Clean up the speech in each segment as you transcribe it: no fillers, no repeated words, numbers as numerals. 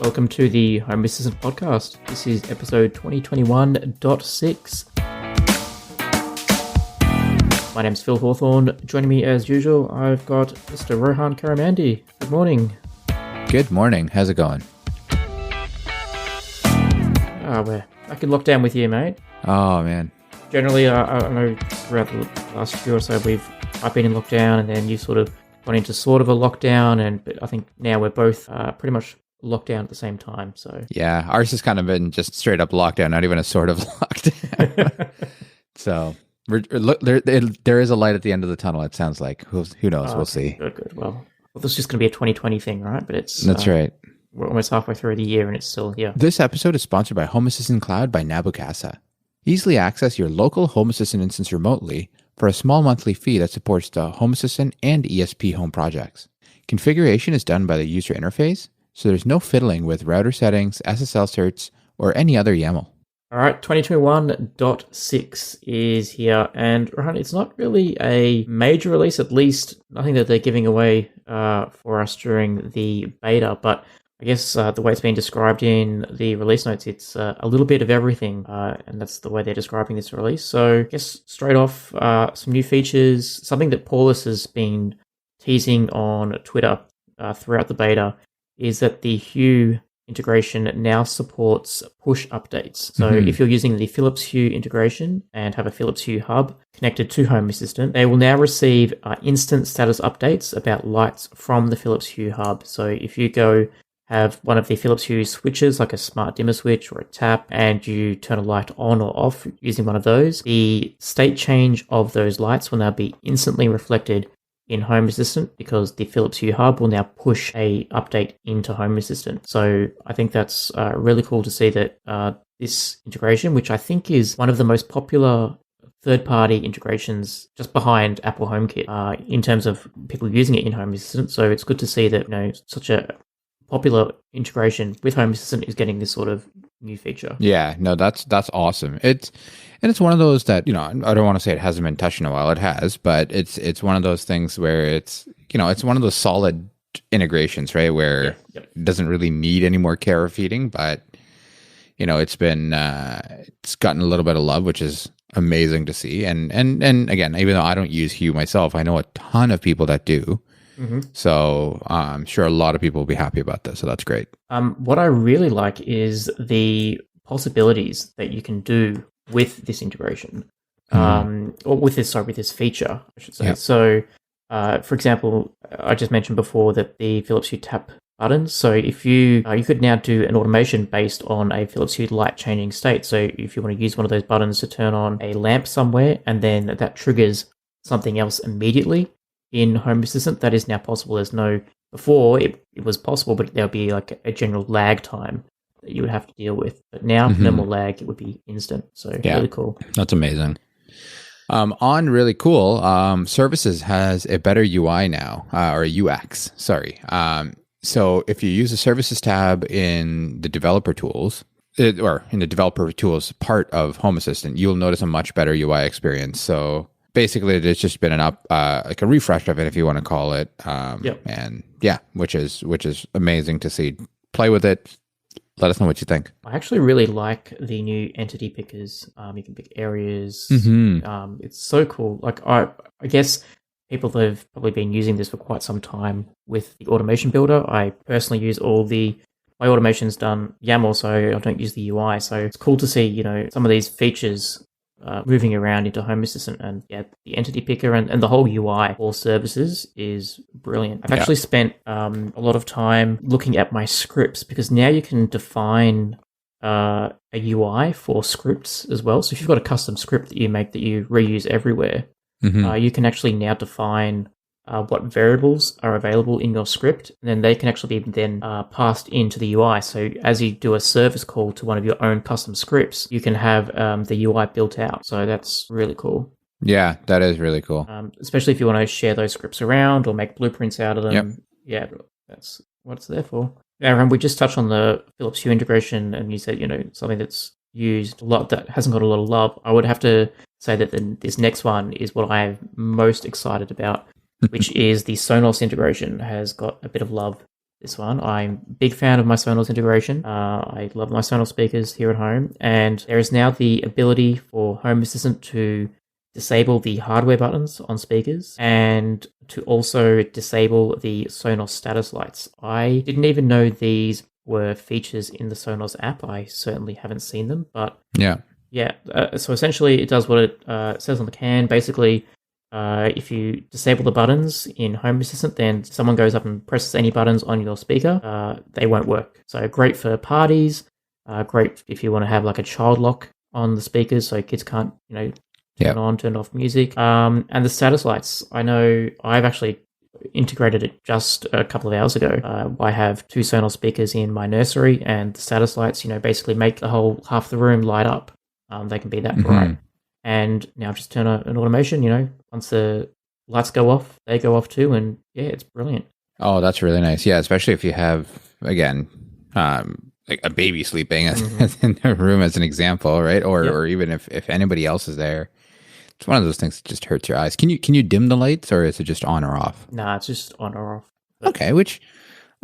Welcome to the Home Assistant Podcast. This is episode 2021.6. My name's Phil Hawthorne. Joining me as usual, I've got Mr. Rohan Karamandi. Good morning. Good morning. How's it going? We're back in lockdown with you, mate. Oh, man. Generally, I know throughout the last year or so, I've been in lockdown, and then you sort of gone into sort of a lockdown, but I think now we're both pretty much locked down at the same time. So yeah, ours has kind of been just straight up lockdown, not even a sort of lockdown. So there is a light at the end of the tunnel. It sounds like who knows? We'll see. Good. Well, this is just going to be a 2020 thing, right? But that's right. We're almost halfway through the year, and it's still here. This episode is sponsored by Home Assistant Cloud by Nabu Casa. Easily access your local Home Assistant instance remotely for a small monthly fee that supports the Home Assistant and ESP home projects. Configuration is done by the user interface, so there's no fiddling with router settings, SSL certs, or any other YAML. All right, 2021.6 is here, and Rohan, it's not really a major release, at least nothing that they're giving away for us during the beta, but I guess the way it's been described in the release notes, it's a little bit of everything, and that's the way they're describing this release. So I guess straight off, some new features, something that Paulus has been teasing on Twitter throughout the beta, is that the Hue integration now supports push updates. So if you're using the Philips Hue integration and have a Philips Hue hub connected to Home Assistant, they will now receive instant status updates about lights from the Philips Hue hub. So if you go have one of the Philips Hue switches, like a smart dimmer switch or a tap, and you turn a light on or off using one of those, the state change of those lights will now be instantly reflected in Home Assistant, because the Philips Hue hub will now push a update into Home Assistant. So I think that's really cool to see that this integration, which I think is one of the most popular third-party integrations just behind Apple HomeKit in terms of people using it in Home Assistant. So it's good to see that such a popular integration with Home Assistant is getting this sort of new feature. Yeah, no, that's awesome. It's one of those that, I don't want to say it hasn't been touched in a while. It has, but it's one of those things where it's one of those solid integrations, right? Where it doesn't really need any more care or feeding, but it's been it's gotten a little bit of love, which is amazing to see. And again, even though I don't use Hue myself, I know a ton of people that do. So I'm sure a lot of people will be happy about this. So that's great. What I really like is the possibilities that you can do with this integration, or with this feature, I should say. Yep. So, for example, I just mentioned before that the Philips Hue tap buttons. So if you could now do an automation based on a Philips Hue light changing state. So if you want to use one of those buttons to turn on a lamp somewhere, and then that triggers something else immediately in Home Assistant, that is now possible. Before it was possible, but there'll be like a general lag time that you would have to deal with. But now, no more lag, it would be instant. So really cool. That's amazing. On really cool, Services has a better UI now, or UX, sorry. So if you use the Services tab in the developer tools, or in the developer tools part of Home Assistant, you'll notice a much better UI experience. So basically, there's just been like a refresh of it, if you want to call it. And which is amazing to see. Play with it. Let us know what you think. I actually really like the new entity pickers. You can pick areas. It's so cool. Like I guess people have probably been using this for quite some time with the automation builder. I personally use my automation's done YAML, so I don't use the UI. So it's cool to see, some of these features moving around into Home Assistant, and the entity picker and the whole UI for Services is brilliant. I've actually spent a lot of time looking at my scripts, because now you can define a UI for scripts as well. So if you've got a custom script that you make that you reuse everywhere, you can actually now define what variables are available in your script, and then they can actually be then passed into the UI. So as you do a service call to one of your own custom scripts, you can have the UI built out. So that's really cool. Yeah, that is really cool. Especially if you want to share those scripts around or make blueprints out of them. Yeah, that's what it's there for. And we just touched on the Philips Hue integration, and you said, something that's used a lot that hasn't got a lot of love. I would have to say that this next one is what I am most excited about, which is the Sonos integration has got a bit of love this one. I'm a big fan of my Sonos integration. I love my Sonos speakers here at home, and there is now the ability for Home Assistant to disable the hardware buttons on speakers and to also disable the Sonos status lights. I didn't even know these were features in the Sonos app. I certainly haven't seen them, but yeah. So essentially, it does what it says on the can. Basically, if you disable the buttons in Home Assistant, then someone goes up and presses any buttons on your speaker, they won't work. So great for parties. Great if you want to have like a child lock on the speakers, so kids can't, turn on, turn off music. And the status lights. I know I've actually integrated it just a couple of hours ago. I have 2 Sonos speakers in my nursery, and the status lights, basically make the whole half the room light up. They can be that bright. And now just turn on an automation, once the lights go off, they go off too, and it's brilliant. Oh, that's really nice. Yeah, especially if you have, again, like a baby sleeping in the room as an example, right? Or even if anybody else is there. It's one of those things that just hurts your eyes. Can you dim the lights, or is it just on or off? Nah, it's just on or off. Okay, which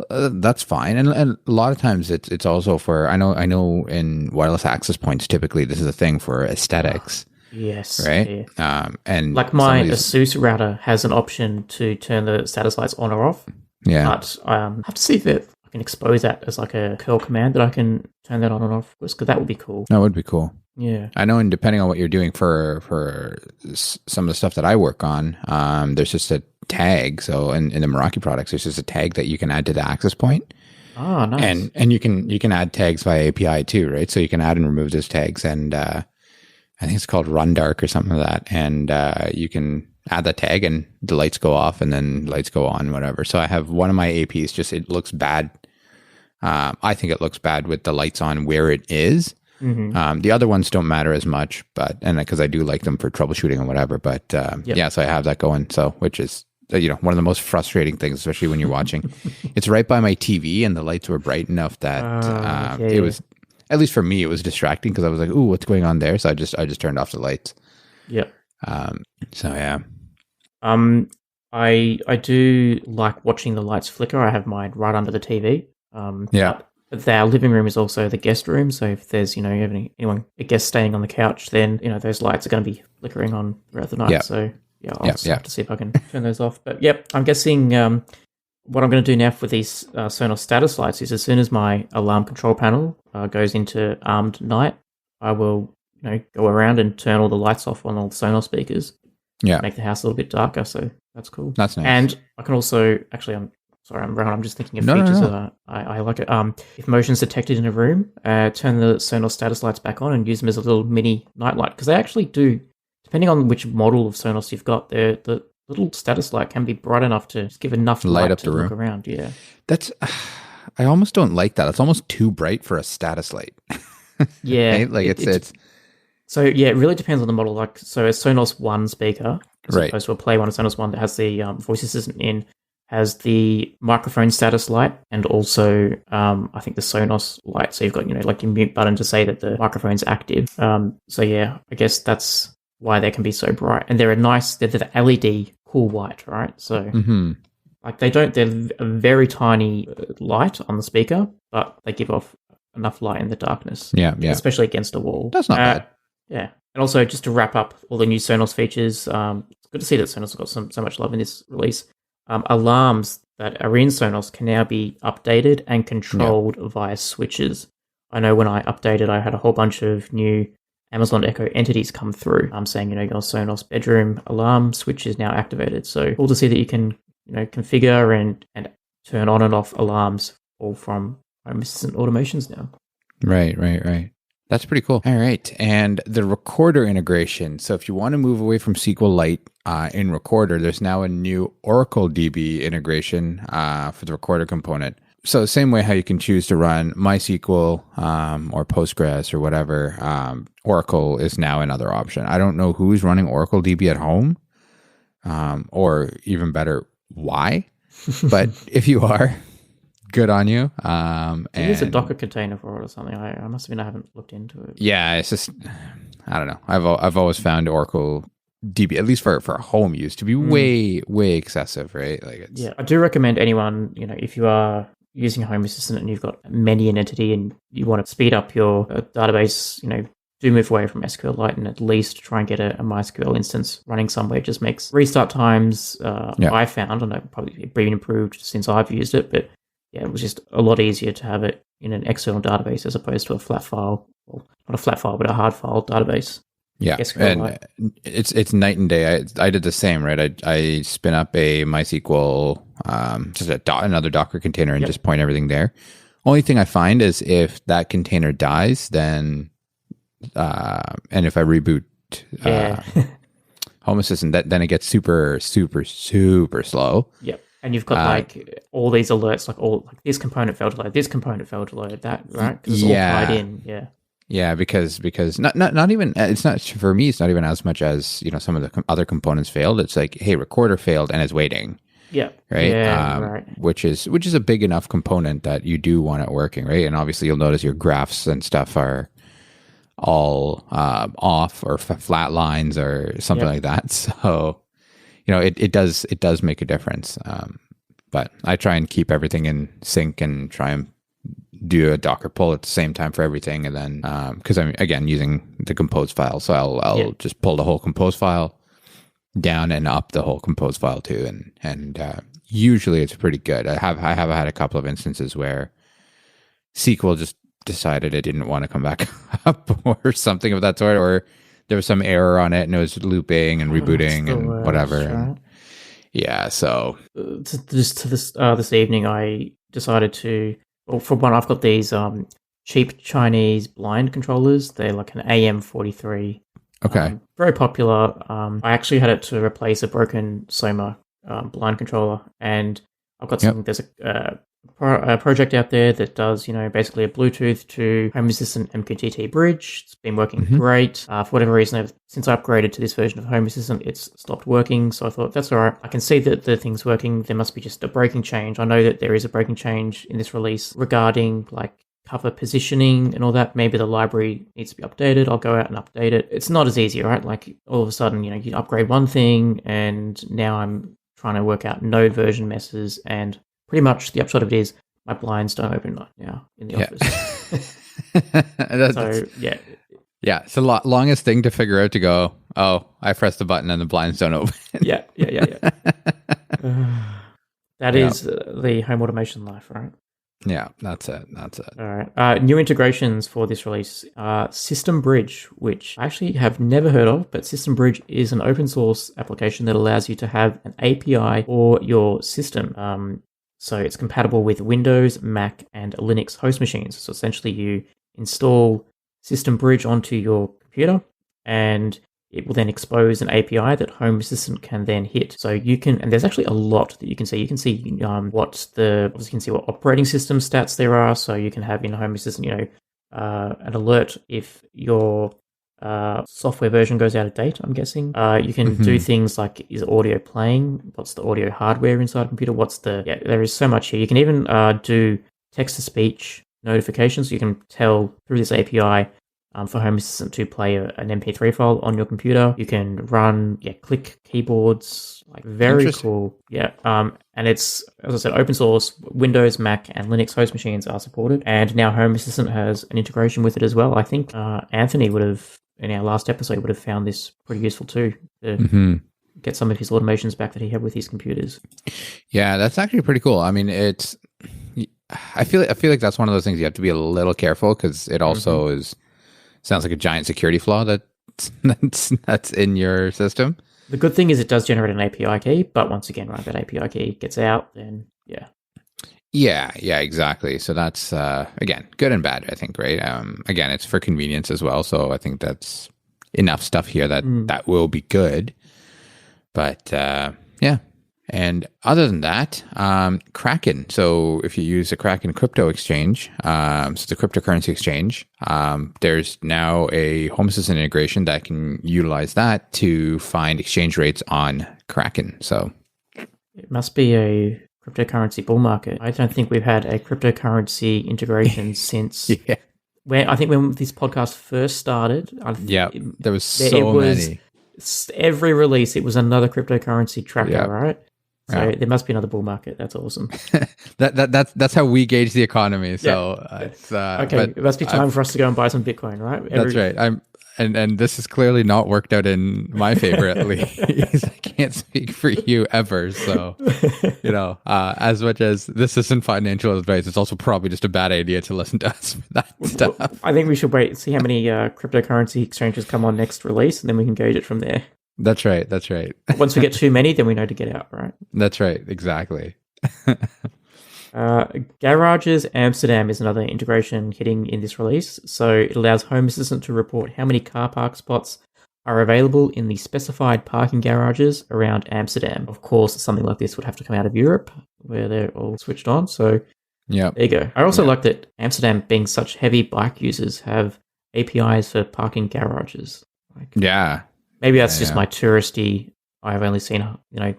that's fine. And a lot of times it's also for I know in wireless access points typically this is a thing for aesthetics. Yes. Right. Yeah. And like my Asus router has an option to turn the status lights on or off. Yeah. But I have to see if I can expose that as like a curl command that I can turn that on and off, because that would be cool. That would be cool. Yeah. I know, and depending on what you're doing for some of the stuff that I work on, there's just a tag. So in the Meraki products, there's just a tag that you can add to the access point. Oh, nice. And you can add tags via API too, right? So you can add and remove those tags, and I think it's called Run Dark or something like that. And you can add that tag, and the lights go off, and then lights go on, whatever. So I have one of my APs. Just it looks bad. I think it looks bad with the lights on where it is. The other ones don't matter as much, and because I do like them for troubleshooting and whatever. But so I have that going. So which is one of the most frustrating things, especially when you're watching. It's right by my TV, and the lights were bright enough that it was, at least for me, it was distracting because I was like, "Ooh, what's going on there?" So I just turned off the lights. Yeah. So yeah. I do like watching the lights flicker. I have mine right under the TV. But our living room is also the guest room, so if there's anyone a guest staying on the couch, then those lights are going to be flickering on throughout the night. So I'll have to see if I can turn those off. But I'm guessing what I'm going to do now for these Sonos status lights is, as soon as my alarm control panel goes into armed night, I will go around and turn all the lights off on all the Sonos speakers. Make the house a little bit darker. So that's cool. That's nice. And I can also I'm just thinking of features that I like it. If motion's detected in a room, turn the Sonos status lights back on and use them as a little mini nightlight, because they actually do, depending on which model of Sonos you've got, the little status light can be bright enough to just give enough light up to the room. Look around. Yeah, that's. I almost don't like that. It's almost too bright for a status light. Yeah, right? Like it's. So it really depends on the model. Like, so a Sonos One speaker, as opposed to a Play One, a Sonos One that has the voice assistant in, has the microphone status light, and also I think the Sonos light. So you've got like your mute button to say that the microphone's active. I guess that's why they can be so bright, and they're the LED cool white, right? So like they're a very tiny light on the speaker, but they give off enough light in the darkness. Yeah, especially against a wall. That's not bad. Yeah, and also just to wrap up all the new Sonos features, it's good to see that Sonos have got so much love in this release. Alarms that are in Sonos can now be updated and controlled via switches. I know when I updated, I had a whole bunch of new Amazon Echo entities come through. I'm saying, your Sonos bedroom alarm switch is now activated. So cool to see that you can, configure and turn on and off alarms all from Home Assistant automations now. Right. That's pretty cool. All right. And the recorder integration. So if you want to move away from SQLite in Recorder, there's now a new Oracle DB integration for the Recorder component. So the same way how you can choose to run MySQL or Postgres or whatever, Oracle is now another option. I don't know who's running Oracle DB at home, or even better, why. But if you are, good on you. It is a Docker container for it or something. I must admit I haven't looked into it. Yeah, it's just, I don't know. I've always found Oracle DB, at least for home use, to be way excessive, right? Like I do recommend anyone, if you are using Home Assistant and you've got many an entity and you want to speed up your database, do move away from SQLite and at least try and get a MySQL instance running somewhere. It just makes restart times, I found, and probably been improved since I've used it, but yeah, it was just a lot easier to have it in an external database as opposed to a flat file, well, not a flat file, but a hard file database. Yeah, and it's night and day. I did the same, right? I spin up a MySQL, just another Docker container and just point everything there. Only thing I find is if that container dies, then and if I reboot Home Assistant, then it gets super, super, super slow. Yep. And you've got all these alerts, like this component failed to load, this component failed to load, that, right? Because it's all tied in. Yeah. Yeah, because not even, it's not, for me, it's not even as much as, some of the other components failed. It's like, hey, recorder failed and it's waiting. Yeah. Right. Yeah, right. Which is a big enough component that you do want it working, right? And obviously you'll notice your graphs and stuff are all off or flat lines or something like that. So, it does make a difference. But I try and keep everything in sync and try and do a Docker pull at the same time for everything. And then, because I'm, again, using the compose file. So I'll just pull the whole compose file down and up the whole compose file too. And usually it's pretty good. I have had a couple of instances where SQL just decided it didn't want to come back up or something of that sort, or there was some error on it and it was looping and rebooting and whatever. Right? And yeah, so this evening I decided to, well, for one, I've got these cheap Chinese blind controllers. They're like an AM43. Okay. Very popular. I actually had it to replace a broken Soma blind controller, and I've got something. There's a project out there that does, basically a Bluetooth to Home Assistant MQTT bridge. It's been working great. For whatever reason, since I upgraded to this version of Home Assistant, it's stopped working. So I thought, that's all right. I can see that the thing's working. There must be just a breaking change. I know that there is a breaking change in this release regarding like cover positioning and all that. Maybe the library needs to be updated. I'll go out and update it. It's not as easy, right? Like all of a sudden, you upgrade one thing and now I'm trying to work out node version messes, and pretty much the upshot of it is my blinds don't open now in the office. Yeah, it's the longest thing to figure out to go, oh, I pressed the button and the blinds don't open. Yeah. That is the home automation life, right? Yeah, that's it. All right. New integrations for this release. System Bridge, which I actually have never heard of, but System Bridge is an open source application that allows you to have an API for your system. So it's compatible with Windows, Mac, and Linux host machines. So essentially you install System Bridge onto your computer and it will then expose an API that Home Assistant can then hit. So you can, and there's actually a lot that you can see. You can see what operating system stats there are. So you can have in Home Assistant, an alert if your software version goes out of date, I'm guessing. You can do things like, is audio playing? What's the audio hardware inside a computer? There is so much here. You can even do text-to-speech notifications. You can tell through this API for Home Assistant to play an MP3 file on your computer. You can run, click keyboards, like very cool. Yeah. And it's, as I said, open source. Windows, Mac, and Linux host machines are supported. And now Home Assistant has an integration with it as well. I think Anthony would have, in our last episode, would have found this pretty useful too, to get some of his automations back that he had with his computers. Yeah, that's actually pretty cool. I mean, I feel like that's one of those things you have to be a little careful, because it also sounds like a giant security flaw that's in your system. The good thing is it does generate an API key, but once again, right, that API key gets out, then Yeah, exactly. So that's, again, good and bad, I think, right? Again, it's for convenience as well. So I think that's enough stuff here that will be good. But yeah. And other than that, Kraken. So if you use a Kraken crypto exchange, so the cryptocurrency exchange, there's now a Home Assistant integration that can utilize that to find exchange rates on Kraken. So it must be a cryptocurrency bull market. I don't think we've had a cryptocurrency integration since when this podcast first started. There was so many. Every release, it was another cryptocurrency tracker, right? So there must be another bull market. That's awesome. That's how we gauge the economy. So it's okay. It must be time for us to go and buy some Bitcoin, right? That's right. And this has clearly not worked out in my favor, at least. I can't speak for you ever. So, as much as this isn't financial advice, it's also probably just a bad idea to listen to us for that stuff. I think we should wait and see how many cryptocurrency exchanges come on next release, and then we can gauge it from there. That's right. Once we get too many, then we know to get out, right? That's right. Exactly. Garages Amsterdam is another integration hitting in this release. So it allows Home Assistant to report how many car park spots are available in the specified parking garages around Amsterdam. Of course, something like this would have to come out of Europe, where they're all switched on. So there you go. I also like that Amsterdam, being such heavy bike users, have APIs for parking garages. Maybe that's just my touristy, I've only seen,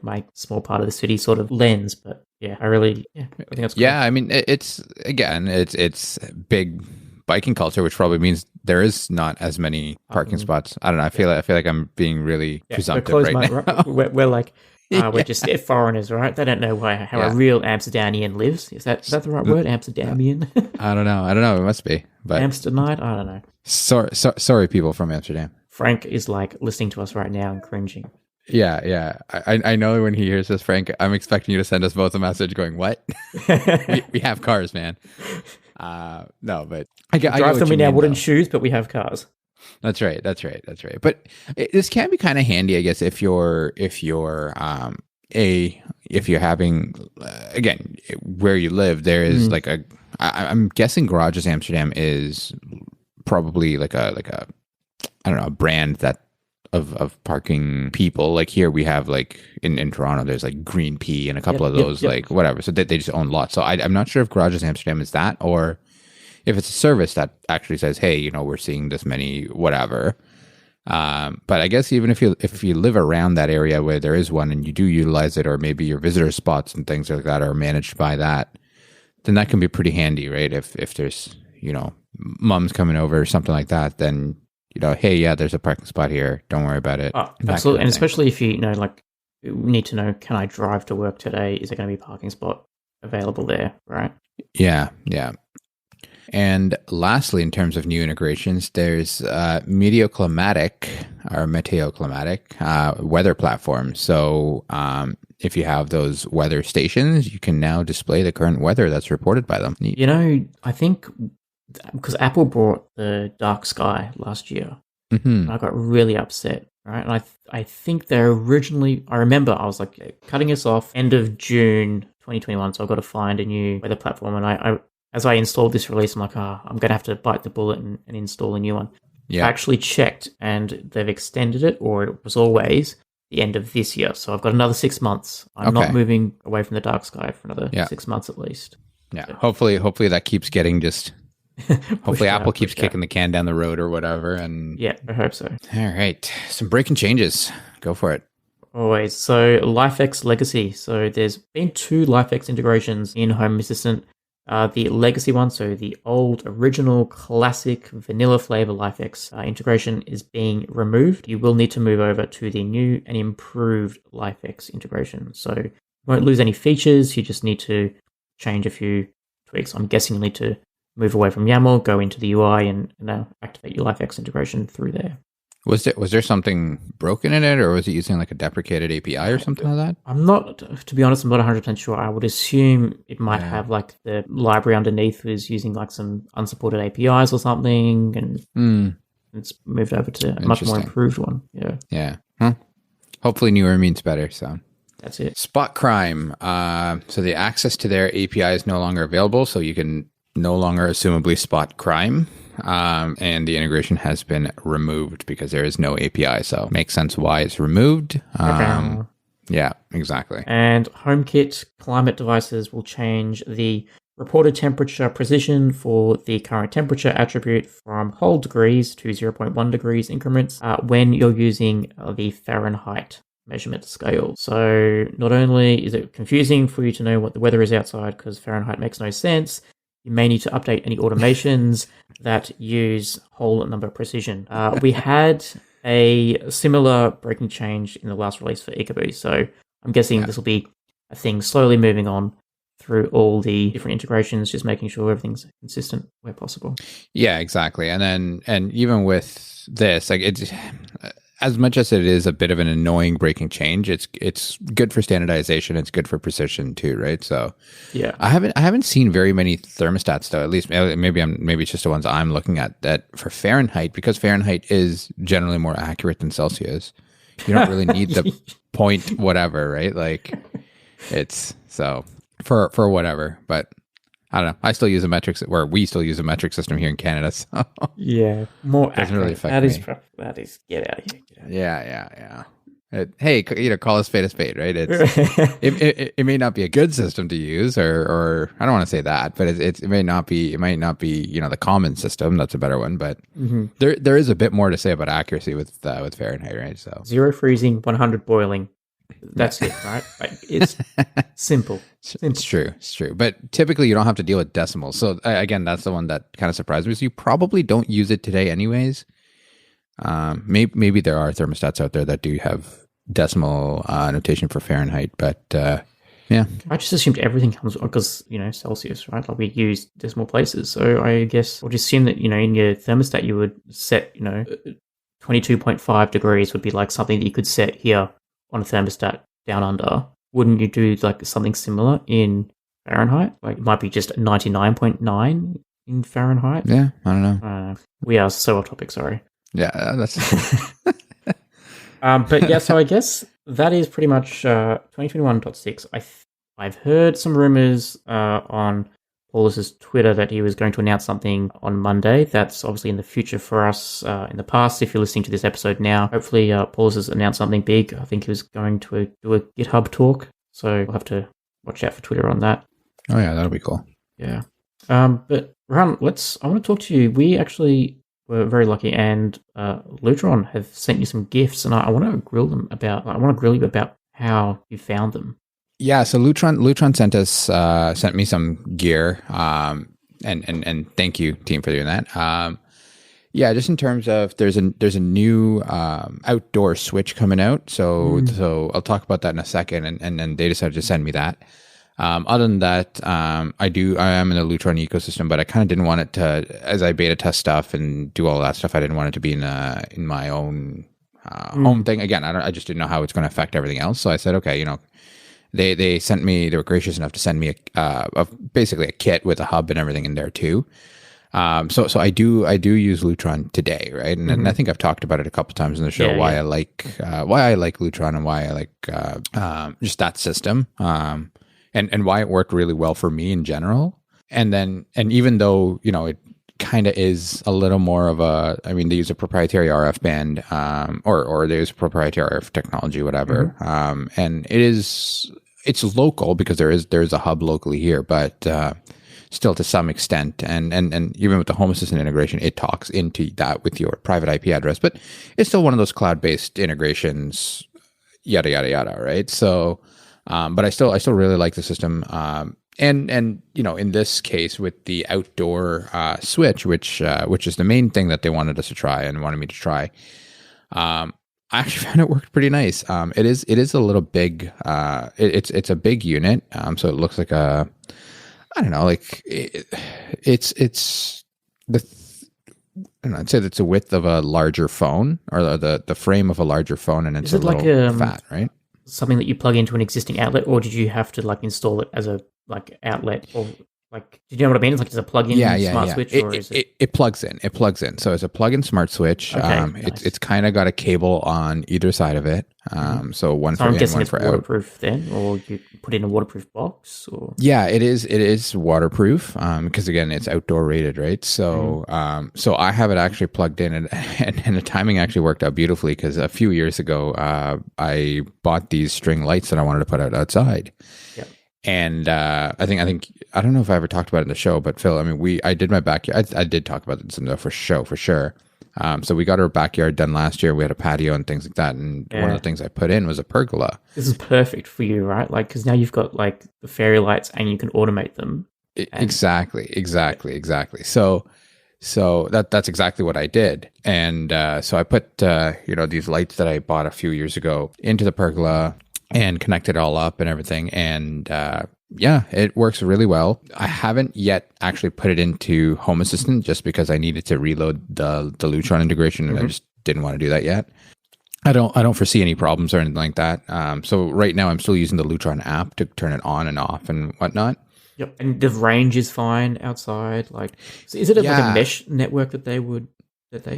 my small part of the city sort of lens, but I think that's cool. I mean, it's big biking culture, which probably means there is not as many parking spots. I don't know. I feel like I'm being really presumptive right now. We're like, we're just foreigners, right? They don't know how a real Amsterdamian lives. Is that the right word? Amsterdamian? I don't know. It must be. But Amsterdamite? I don't know. Sorry, people from Amsterdam. Frank is like listening to us right now and cringing. Yeah. I know when he hears this, Frank, I'm expecting you to send us both a message going, what? we have cars, man. No, but I drive them in our wooden shoes, but we have cars. That's right. But this can be kind of handy, I guess, if you're having, again, where you live, there is like I'm guessing Garages Amsterdam is probably like a I don't know, a brand that of parking people. Like here we have like in Toronto, there's like Green Pea and a couple of those, like whatever. So they just own lots. So I'm not sure if Garages Amsterdam is that, or if it's a service that actually says, hey, we're seeing this many, whatever. But I guess even if you live around that area where there is one and you do utilize it, or maybe your visitor spots and things like that are managed by that, then that can be pretty handy, right? If there's, mums coming over or something like that, then hey, there's a parking spot here. Don't worry about it. Oh, absolutely. And especially if you need to know, can I drive to work today? Is there going to be a parking spot available there, right? Yeah. And lastly, in terms of new integrations, there's Meteoclimatic weather platform. So if you have those weather stations, you can now display the current weather that's reported by them. I think because Apple brought the dark sky last year, and I got really upset, right? And I think I remember I was like cutting us off end of June 2021, so I've got to find a new weather platform. And as I installed this release, I'm like, I'm going to have to bite the bullet and install a new one. I actually checked, and they've extended it, or it was always the end of this year. So I've got another 6 months. I'm not moving away from the dark sky for another 6 months at least. Yeah, so hopefully that keeps getting just... Hopefully Apple keeps kicking the can down the road or whatever. And I hope so. All right. Some breaking changes. Go for it. Always. So LifeX Legacy. So there's been 2 LifeX integrations in Home Assistant. The legacy one, so the old, original, classic, vanilla flavor LifeX integration is being removed. You will need to move over to the new and improved LifeX integration. So you won't lose any features. You just need to change a few tweaks. I'm guessing you'll need to move away from YAML, go into the UI, and activate your LifeX integration through there. Was there something broken in it, or was it using like a deprecated API or something like that? To be honest, I'm not 100% sure. I would assume it might have like the library underneath was using like some unsupported APIs or something, and it's moved over to a much more improved one. Yeah. Huh? Hopefully newer means better, so. That's it. Spot Crime. So the access to their API is no longer available, so you can no longer assumably spot crime, and the integration has been removed because there is no API. So it makes sense why it's removed. Yeah, exactly. And HomeKit climate devices will change the reported temperature precision for the current temperature attribute from whole degrees to 0.1 degrees increments when you're using the Fahrenheit measurement scale. So not only is it confusing for you to know what the weather is outside because Fahrenheit makes no sense, you may need to update any automations that use whole number precision. We had a similar breaking change in the last release for Ecobee, so I'm guessing this will be a thing, slowly moving on through all the different integrations, just making sure everything's consistent where possible. Yeah, exactly. And even with this, like it's as much as it is a bit of an annoying breaking change, it's good for standardization. It's good for precision too, right? So yeah, I haven't seen very many thermostats though. At least maybe it's just the ones I'm looking at that for Fahrenheit, because Fahrenheit is generally more accurate than Celsius. You don't really need the point whatever, right? Like it's so for whatever, but I don't know. I still use a metric, or we still use a metric system here in Canada. So yeah, more doesn't accurate. really affect That is me. that is get out of here. Get out of Yeah. Hey, call a spade, right? here. It may not be a good system to use, or I don't want to say that, but it might not be the common system. That's a better one, but there is a bit more to say about accuracy with Fahrenheit, right? So 0 freezing, 100 boiling. That's it, right? Like, it's simple. It's true. But typically you don't have to deal with decimals. So again, that's the one that kind of surprised me. So you probably don't use it today anyways. Maybe there are thermostats out there that do have decimal notation for Fahrenheit, but yeah. I just assumed everything comes because, Celsius, right? Like we use decimal places. So I guess we'll just assume that, in your thermostat you would set, 22.5 degrees would be like something that you could set here on a thermostat down under. Wouldn't you do like something similar in Fahrenheit? Like it might be just 99.9 in Fahrenheit. Yeah, I don't know. We are so off topic, sorry. Yeah, that's but yeah, so I guess that is pretty much 2021.6. I've heard some rumors on Paulus's Twitter that he was going to announce something on Monday. That's obviously in the future for us. In the past, if you're listening to this episode now, hopefully Paulus has announced something big. I think he was going to do a GitHub talk, so we'll have to watch out for Twitter on that. Oh yeah, that'll be cool. Yeah. But Rohan, I want to talk to you. We actually were very lucky, and Lutron have sent you some gifts, and I want to grill you about how you found them. Yeah, so Lutron sent me some gear, and thank you team for doing that. Yeah, just in terms of there's a new outdoor switch coming out, so I'll talk about that in a second, and then they decided to send me that. Other than that, I am in the Lutron ecosystem, but I kind of didn't want it to, as I beta test stuff and do all that stuff, I didn't want it to be in my own home thing. Again, I just didn't know how it's going to affect everything else. So I said, okay, they sent me, they were gracious enough to send me basically a kit with a hub and everything in there too. So I do use Lutron today, right? And I think I've talked about it a couple times in the show, why I like Lutron and why I like just that system. And why it worked really well for me in general. And even though, it kind of is a little more of they use a proprietary RF band, or they use proprietary RF technology, whatever. And it's local because there is a hub locally here, but still to some extent. And even with the Home Assistant integration, it talks into that with your private IP address, but it's still one of those cloud-based integrations, yada, yada, yada, right? So, but I still really like the system. And in this case with the outdoor switch, which is the main thing that they wanted us to try and wanted me to try, I actually found it worked pretty nice. It is a little big. It's a big unit. So it looks like I don't know, like it's the. I'd say that's the width of a larger phone, or the frame of a larger phone, and it's a little fat, right? Something that you plug into an existing outlet, or did you have to like install it as a outlet, or like, do you know what I mean? It's like, is it a plug-in smart switch, or is it? It plugs in. It plugs in. So it's a plug-in smart switch. Okay, nice. It's kind of got a cable on either side of it. So one for I'm in, guessing one it's for waterproof out. then, or you put in a waterproof box, or Yeah, it is. It is waterproof because again, it's outdoor rated, right? So, so I have it actually plugged in, and the timing actually worked out beautifully because a few years ago, I bought these string lights that I wanted to put out outside. yeah. And I think I don't know if I ever talked about it in the show, but Phil, I did my backyard. I did talk about it in the for sure. So we got our backyard done last year. We had a patio and things like that. And one of the things I put in was a pergola. This is perfect for you, right? Like, because now you've got like the fairy lights and you can automate them. Exactly. So that's exactly what I did. And so I put these lights that I bought a few years ago into the pergola. and connect it all up and everything. And yeah, it works really well. I haven't yet actually put it into Home Assistant just because I needed to reload the Lutron integration, and I just didn't want to do that yet. I don't foresee any problems or anything like that. So right now I'm still using the Lutron app to turn it on and off and whatnot. Yep, and the range is fine outside. Like, so is it like a mesh network that they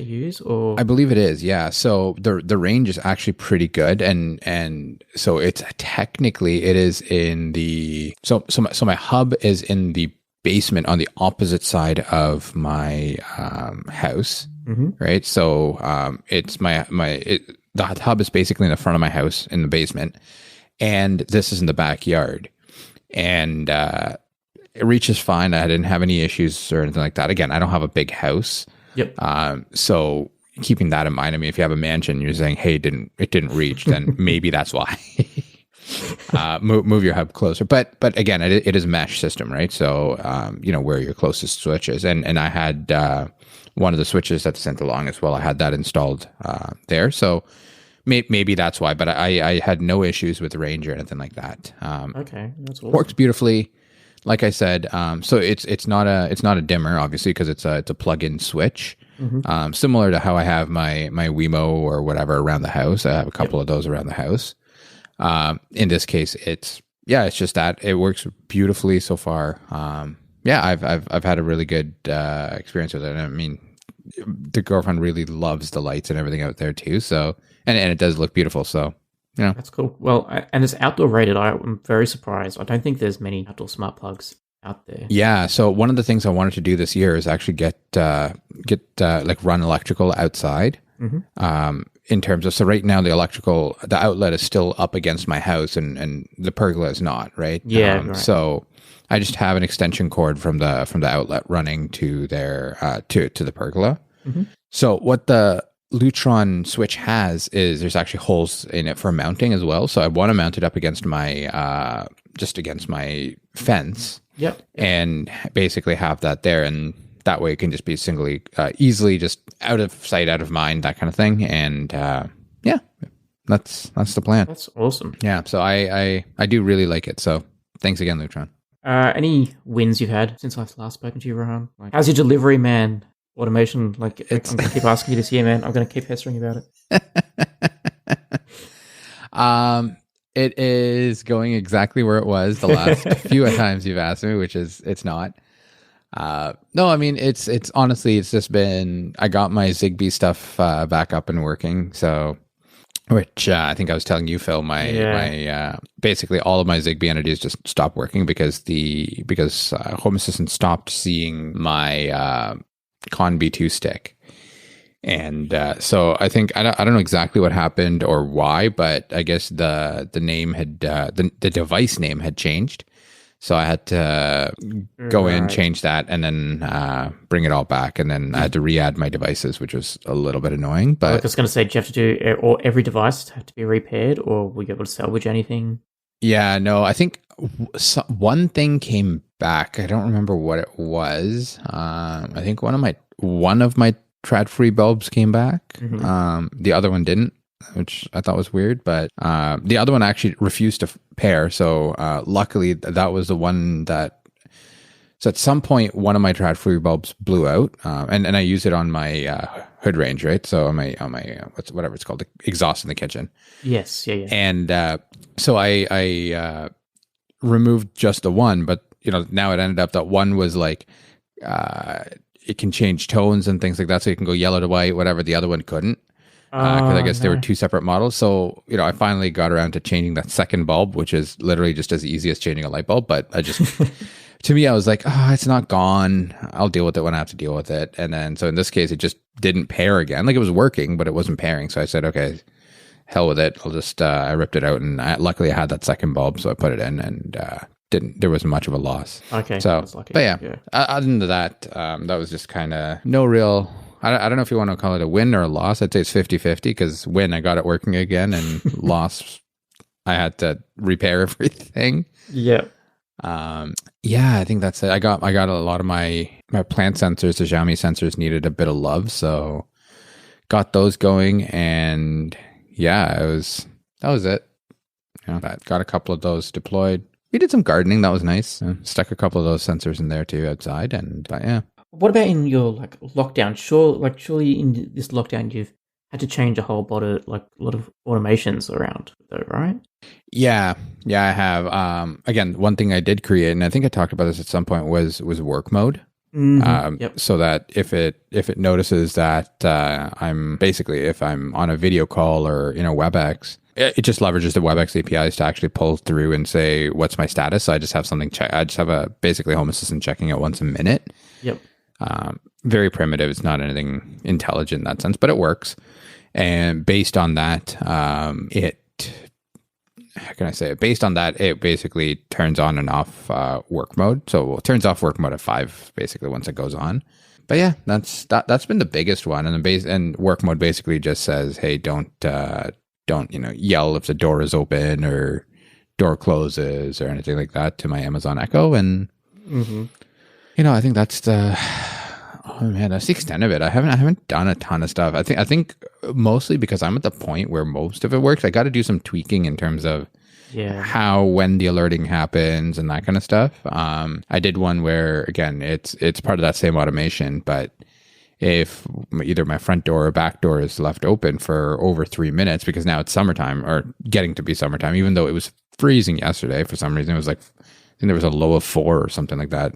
use, or? I believe it is. Yeah. So the range is actually pretty good, and so it's technically it is in the so my hub is in the basement on the opposite side of my house, right? So it's the hub is basically in the front of my house in the basement, and this is in the backyard, and it reaches fine. I didn't have any issues or anything like that. Again, I don't have a big house. Yep. So keeping that in mind, I mean, if you have a mansion, you're saying, hey, it didn't reach, then maybe that's why. Move your hub closer. But again, it is a mesh system, right? So, where your closest switch is. And I had one of the switches that's sent along as well. I had that installed there. So maybe that's why. But I had no issues with the range or anything like that. Okay, that's awesome. Works beautifully. Like I said, so it's not a dimmer, obviously, because it's a plug-in switch. Similar to how I have my Wemo or whatever around the house. I have a couple of those around the house. In this case, it's just that it works beautifully so far. I've had a really good experience with it. I mean, the girlfriend really loves the lights and everything out there too. So and it does look beautiful. So. Yeah, that's cool. Well, and it's outdoor rated. I'm very surprised. I don't think there's many outdoor smart plugs out there. Yeah. So one of the things I wanted to do this year is actually get like run electrical outside. In terms of, so right now the outlet is still up against my house, and the pergola is not, right? Yeah. Right. So I just have an extension cord from the outlet running to their to the pergola. So what the Lutron switch has is there's actually holes in it for mounting as well. So I want to mount it up against my just against my fence. Yep. And basically have that there, and that way it can just be easily just out of sight, out of mind, that kind of thing. And that's the plan. That's awesome. Yeah. So I do really like it. So thanks again, Lutron. Any wins you've had since I've last spoken to you, Rohan? Like, how's your delivery, man? Automation, I'm going to keep asking you this year, man. I'm going to keep pestering about it. It is going exactly where it was the last few times you've asked me, which is it's not. No, I mean it's honestly it's just been I got my Zigbee stuff back up and working. So, which I think I was telling you, Phil, my basically all of my Zigbee entities just stopped working because Home Assistant stopped seeing my Con B2 stick. And so I think I don't know exactly what happened or why, but I guess the name had the device name had changed, so I had to go in, change that, and then bring it all back, and then I had to re-add my devices, which was a little bit annoying. But I was going to say, do you have to do every device have to be repaired, or were you able to salvage anything? Yeah, no, I think one thing came back. I don't remember what it was. I think one of my trad-free bulbs came back. The other one didn't, which I thought was weird. But the other one actually refused to pair. So luckily, that was the one that. So at some point, one of my trad-free bulbs blew out, and I use it on my hood range, right? So on my whatever it's called, the exhaust in the kitchen. Yes, yeah. And so I removed just the one, but now it ended up that one was like. It can change tones and things like that, so you can go yellow to white, whatever. The other one couldn't, because I guess they were two separate models. So I finally got around to changing that second bulb, which is literally just as easy as changing a light bulb. But I just, to me, I was like, it's not gone. I'll deal with it when I have to deal with it. And then, so in this case, it just didn't pair again. Like it was working, but it wasn't pairing. So I said, okay, hell with it. I'll just, I ripped it out, and luckily I had that second bulb, so I put it in, and there wasn't much of a loss. Okay. So, but yeah. Other than that, that was just kind of no real, I don't know if you want to call it a win or a loss. I'd say it's 50-50, because win, I got it working again, and loss, I had to repair everything. Yeah. I think that's it. I got a lot of my plant sensors, the Xiaomi sensors, needed a bit of love, so got those going, and that was it. But got a couple of those deployed. We did some gardening. That was nice. Stuck a couple of those sensors in there too outside. But yeah. What about in your like lockdown? Surely in this lockdown you've had to change a whole lot of automations around, though, right? Yeah, I have. Again, one thing I did create, and I think I talked about this at some point, was work mode. Yep. So that if it notices that if I'm on a video call or in a WebEx, it just leverages the WebEx APIs to actually pull through and say what's my status. So I just have something check. I just have a basically Home Assistant checking it once a minute. Yep. Very primitive. It's not anything intelligent in that sense, but it works. And based on that, how can I say it? Based on that, it basically turns on and off work mode. So it turns off work mode at 5, basically, once it goes on. But yeah, that's been the biggest one. And work mode basically just says, hey, don't yell if the door is open or door closes or anything like that to my Amazon Echo. And I think that's that's the extent of it. I haven't done a ton of stuff. I think mostly because I'm at the point where most of it works. I got to do some tweaking in terms of when the alerting happens and that kind of stuff. I did one where, again, it's part of that same automation, but if either my front door or back door is left open for over 3 minutes, because now it's summertime or getting to be summertime, even though it was freezing yesterday for some reason, it was like, I think there was a low of 4 or something like that,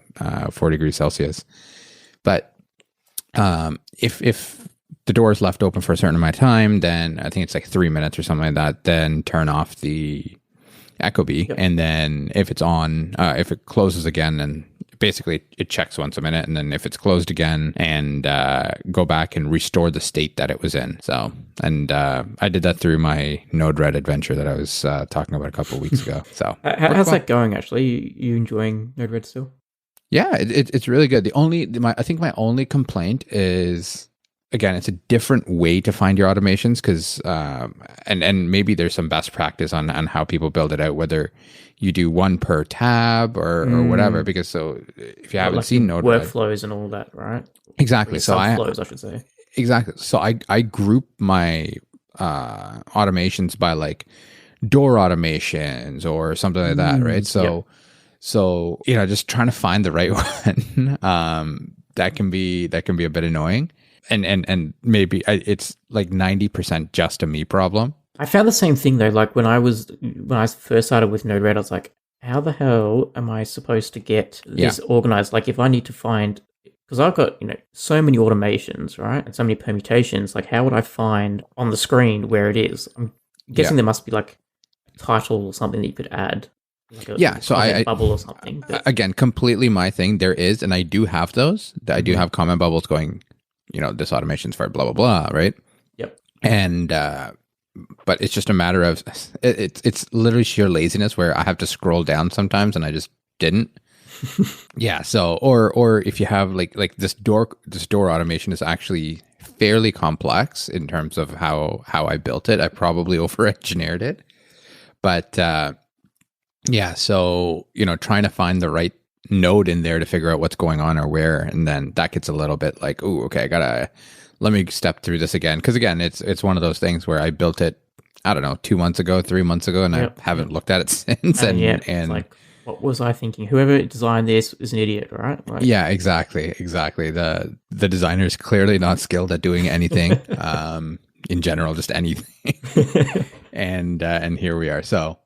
4 degrees Celsius. But if the door is left open for a certain amount of time, then I think it's like 3 minutes or something like that, then turn off the Ecobee. Yep. And then if it's on, if it closes again, then basically it checks once a minute. And then if it's closed again, and go back and restore the state that it was in. So, and I did that through my Node-RED adventure that I was talking about a couple of weeks ago. So how's that going, actually? You enjoying Node-RED still? Yeah, it's really good. I think my only complaint is, again, it's a different way to find your automations, because and maybe there's some best practice on how people build it out, whether you do one per tab or whatever. Because so if you haven't seen Node-RED, workflows and all that, right? Exactly. So subflows, I should say. Exactly. So I group my automations by like door automations or something like that, right? So, just trying to find the right one, that can be a bit annoying, and maybe it's like 90% just a me problem. I found the same thing though. Like when I first started with Node-RED, I was like, how the hell am I supposed to get this organized? Like if I need to find, because I've got, so many automations, right? And so many permutations, like how would I find on the screen where it is? I'm guessing there must be like a title or something that you could add. Like so I bubble or something. But again, completely my thing. There is, and I do have those. I do have comment bubbles going, this automation's for blah blah blah, right? Yep. And but it's just a matter of it's literally sheer laziness where I have to scroll down sometimes, and I just didn't. Yeah. So or if you have like this door automation is actually fairly complex in terms of how I built it. I probably over-engineered it, but. Yeah, so, trying to find the right node in there to figure out what's going on or where, and then that gets a little bit like, ooh, okay, let me step through this again. Because again, it's one of those things where I built it, I don't know, 2 months ago, 3 months ago, and I haven't looked at it since. And it's like, what was I thinking? Whoever designed this is an idiot, right? Like, yeah, exactly. The designer is clearly not skilled at doing anything, in general, just anything. And here we are. So.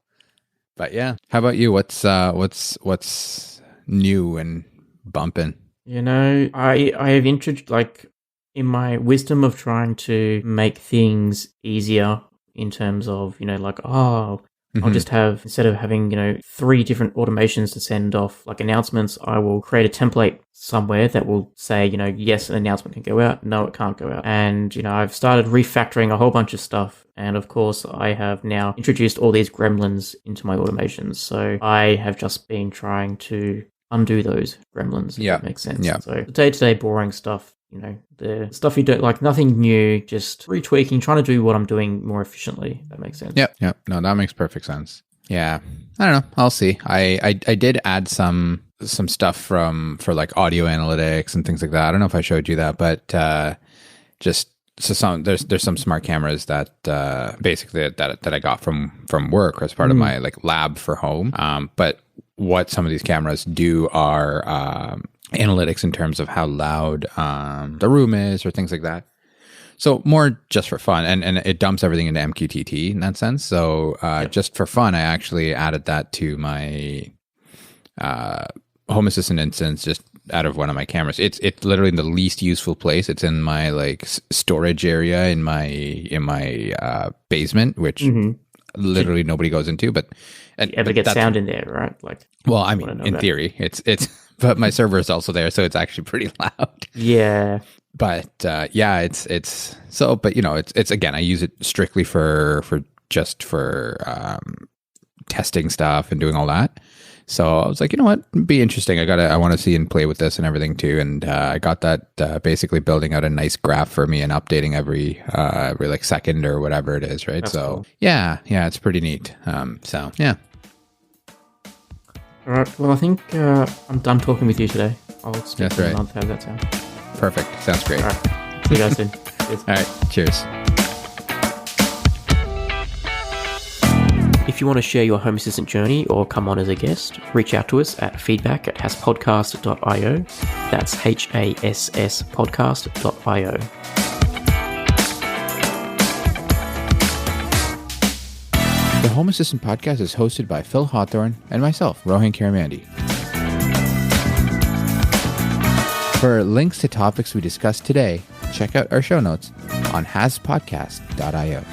But yeah, how about you? What's new and bumping? I have introduced, like, in my wisdom of trying to make things easier in terms of, I'll just have, instead of having, 3 different automations to send off like announcements, I will create a template somewhere that will say, yes, an announcement can go out. No, it can't go out. And, I've started refactoring a whole bunch of stuff. And of course, I have now introduced all these gremlins into my automations. So I have just been trying to undo those gremlins, if that makes sense. Yeah. So the day-to-day boring stuff, the stuff you don't like, nothing new, just retweaking, trying to do what I'm doing more efficiently, if that makes sense. Yep. No, that makes perfect sense. Yeah. I don't know. I'll see. I did add some stuff for like audio analytics and things like that. I don't know if I showed you that, but just there's some smart cameras that basically that I got from work as part of my like lab for home. But what some of these cameras do are analytics in terms of how loud the room is or things like that. So more just for fun, and it dumps everything into MQTT in that sense. So just for fun, I actually added that to my Home Assistant instance just out of one of my cameras. It's literally in the least useful place. It's in my like storage area in my basement, which literally nobody goes into. But you ever get sound in there, right? Like, well, I mean, in theory, it's but my server is also there, so it's actually pretty loud. Yeah. But yeah, it's so. But you know, it's again, I use it strictly for testing stuff and doing all that. So I was like, you know what, it'd be interesting. I want to see and play with this and everything too. And I got that basically building out a nice graph for me and updating every like second or whatever it is, right? That's so cool. yeah, it's pretty neat. So yeah. All right. Well, I think I'm done talking with you today. I'll speak That's right. How does that sound? Perfect. Sounds great. All right. See you guys soon. Cheers. All right. Cheers. If you want to share your Home Assistant journey or come on as a guest, reach out to us at feedback@hasspodcast.io. That's HASS podcast.io. The Home Assistant podcast is hosted by Phil Hawthorne and myself, Rohan Karamandi. For links to topics we discussed today, check out our show notes on hasspodcast.io.